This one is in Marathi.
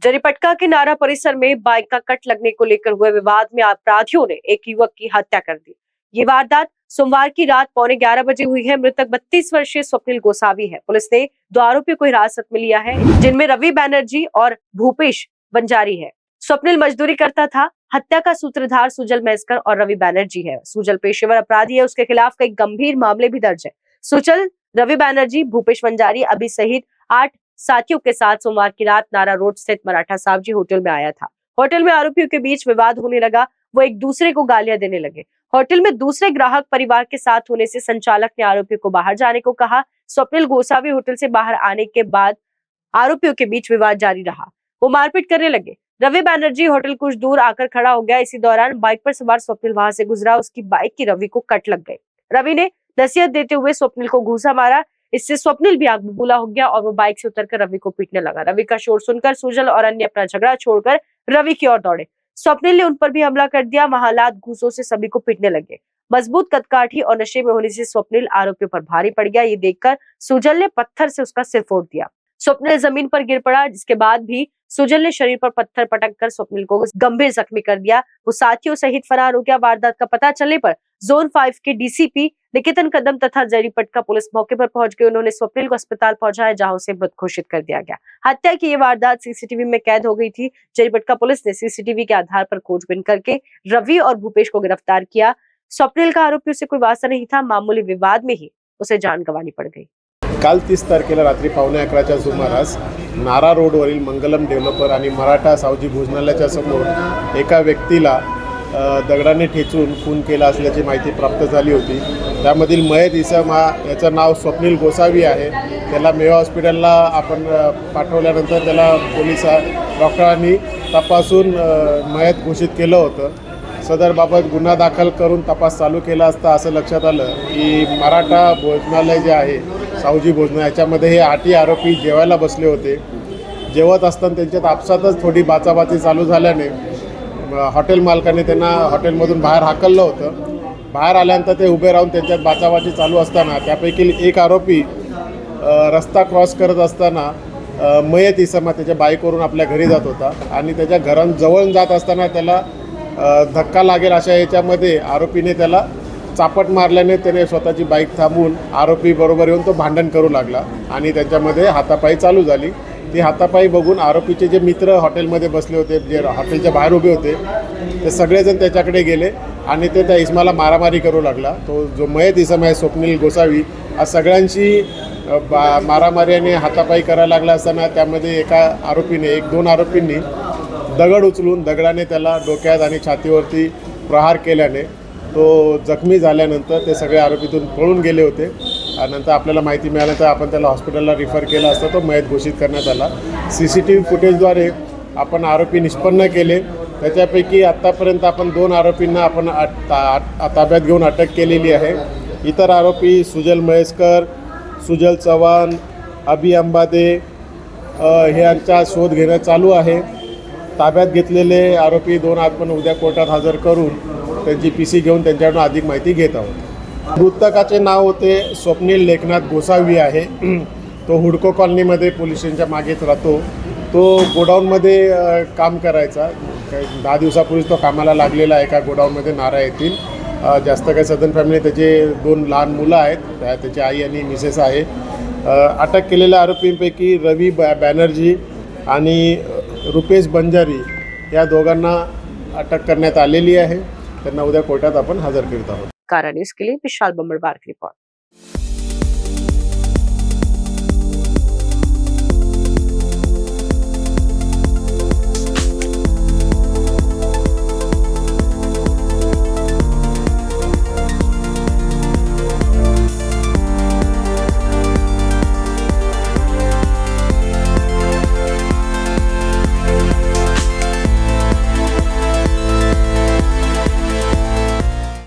जरीपटका के नारा परिसर में बाइक का कट लगने को लेकर हुए विवाद में अपराधियों ने एक युवक की हत्या कर दी। ये वारदात सोमवार की रात 11:15 बजे हुई है। मृतक 32 वर्षीय स्वप्निल गोसावी है। पुलिस ने 2 आरोपियों को हिरासत में लिया है, जिनमें रवि बैनर्जी और भूपेश बंजारी है। स्वप्निल मजदूरी करता था। हत्या का सूत्रधार सुजल मेस्कर और रवि बैनर्जी है। सुजल पेशेवर अपराधी है, उसके खिलाफ कई गंभीर मामले भी दर्ज है। सुजल, रवि बैनर्जी, भूपेश बंजारी अभी सहित 8 साथियों के साथ सोमवार की रात नारा रोड स्थित मराठा सावजी होटल में आया था। होटल में आरोपियों के बीच विवाद होने लगा। वो एक दूसरे को गालियां देने लगे। होटल में दूसरे ग्राहक परिवार के साथ होने से संचालक ने आरोपियों को बाहर जाने को कहा। स्वप्निल गोसावी होटल से बाहर आने के बाद आरोपियों के बीच विवाद जारी रहा। वो मारपीट करने लगे। रवि बैनर्जी होटल कुछ दूर आकर खड़ा हो गया। इसी दौरान बाइक पर सवार स्वप्निल वहां से गुजरा। उसकी बाइक की रवि को कट लग गई। रवि ने नसीहत देते हुए स्वप्निल को घूंसा मारा। इससे स्वप्निल भी आग बबूला हो गया और वो बाइक से उतरकर रवि को पीटने लगा। रवि का शोर सुनकर सुजल और अन्य अपना झगड़ा छोड़कर रवि की ओर दौड़े। स्वप्निल ने उन पर भी हमला कर दिया। वहां हालात घूंसों से सभी को पीटने लगे। मजबूत कदकाठी और नशे में होने से स्वप्निल आरोपियों पर भारी पड़ गया। ये देखकर सुजल ने पत्थर से उसका सिर फोड़ दिया। स्वप्निल जमीन पर गिर पड़ा, जिसके बाद भी सुजल ने शरीर पर पत्थर पटक कर स्वप्निल को गंभीर जख्मी कर दिया। वो साथियों सहित फरार हो गया। वारदात का पता चलने पर जोन 5 के डीसीपी निकेतन कदम तथा जरीपटका पुलिस मौके पर पहुंच गए। उन्होंने स्वप्निल को अस्पताल पहुंचाया, जहां उसे मृत घोषित कर दिया गया। हत्या की ये वारदात सीसीटीवी में कैद हो गई थी। जरीपटका पुलिस ने सीसीटीवी के आधार पर खोजबीन करके रवि और भूपेश को गिरफ्तार किया। स्वप्निल का आरोपियों से कोई वास्ता नहीं था। मामूली विवाद में ही उसे जान गंवानी पड़ गई। काल 30 तारखेला रात्री 11:15च्या सुमारास नारा रोडवरील मंगलम डेव्हलपर आणि मराठा सावजी भोजनालयाच्या समोर एका व्यक्तीला दगडाने ठेचून खून केला असल्याची माहिती प्राप्त झाली होती। त्यामधील मयत इसम याचं नाव स्वप्निल गोसावी आहे। त्याला मेवा हॉस्पिटलला आपण पाठवल्यानंतर त्याला डॉक्टरांनी तपासून मयत घोषित केलं होतं। सदरबाबत गुन्हा दाखल करून तपास चालू केला असता असं लक्षात आलं की मराठा भोजनालय जे आहे सावजी भोजनालय याच्यामध्ये हे 8 आरोपी जेवायला बसले होते। जेवत असताना त्यांच्यात आपसातच थोडी बाचाबाची चालू झाल्याने हॉटेल मालकाने त्यांना हॉटेलमधून बाहेर हाकललं होतं। बाहेर आल्यानंतर ते उभे राहून त्यांच्यात बाचाबाची चालू असताना त्यापैकी एक आरोपी रस्ता क्रॉस करत असताना मयत इसमा त्याच्या बाईकवरून आपल्या घरी जात होता आणि त्याच्या घराजवळ जात असताना त्याला धक्का लागेल अशा याच्यामध्ये आरोपीने त्याला चापट मारल्याने त्याने स्वतःची बाईक थांबवून आरोपी बरोबर येऊन तो भांडण करू लागला आणि त्याच्यामध्ये हातापाई चालू झाली। ती हातापाई बघून आरोपीचे जे मित्र हॉटेलमध्ये बसले होते, जे हॉटेलच्या बाहेर उभे होते, ते सगळेजण त्याच्याकडे गेले आणि ते त्या इसमाला मारामारी करू लागला। तो जो मयत इसम आहे स्वप्निल गोसावी आज सगळ्यांशी मारामारी आणि हातापाई करायला लागला असताना त्यामध्ये एका आरोपीने 1-2 आरोपींनी दगड उचलून दगडाने त्याला डोक्यात आणि छातीवरती प्रहार केल्याने तो जखमी झाल्यानंतर ते सगळे आरोपीतून पळून गेले होते। नंतर आपल्याला माहिती मिळाल्यानंतर आपण त्याला हॉस्पिटलला रिफर केला असता तो मयत घोषित करण्यात आला। सीसीटीव्ही फुटेजद्वारे आपण आरोपी निष्पन्न केले। त्याच्यापैकी आत्तापर्यंत आपण 2 आरोपींना आपण ताब्यात घेऊन अटक केलेली आहे। इतर आरोपी सुजल महेशकर, सुजल चव्हाण, अभि अंबादे हे यांचा शोध घेणं चालू आहे। ताब्यात घेतलेले आरोपी 2 आपण उद्या कोर्टात हजर करून त्यांची पीसी घेऊन त्यांच्याकडून अधिक माहिती घेत आहोत। मृतकाचे नाव होते स्वप्निल लेखनाथ गोसावी आहे। तो हुडको कॉलनीमध्ये पोलीस स्टेशनच्या मागेच राहतो। तो गोडाऊनमध्ये काम करायचा। 10 दिवसापूर्वीच तो कामाला लागलेला आहे एका गोडाऊनमध्ये नारा येथील। जास्त काही सदन फॅमिली, त्याचे 2 लहान मुलं आहेत, त्याची आई आणि मिसेस आहे। अटक केलेल्या आरोपींपैकी रवि बैनर्जी आणि रुपेश बंजारी या दोघांना अटक करण्यात आलेली आहे। त्यांना उद्या कोर्टात आपण हजर करत आहोत। कारा न्यूज के लिए विशाल बम्बड़वार की रिपोर्ट।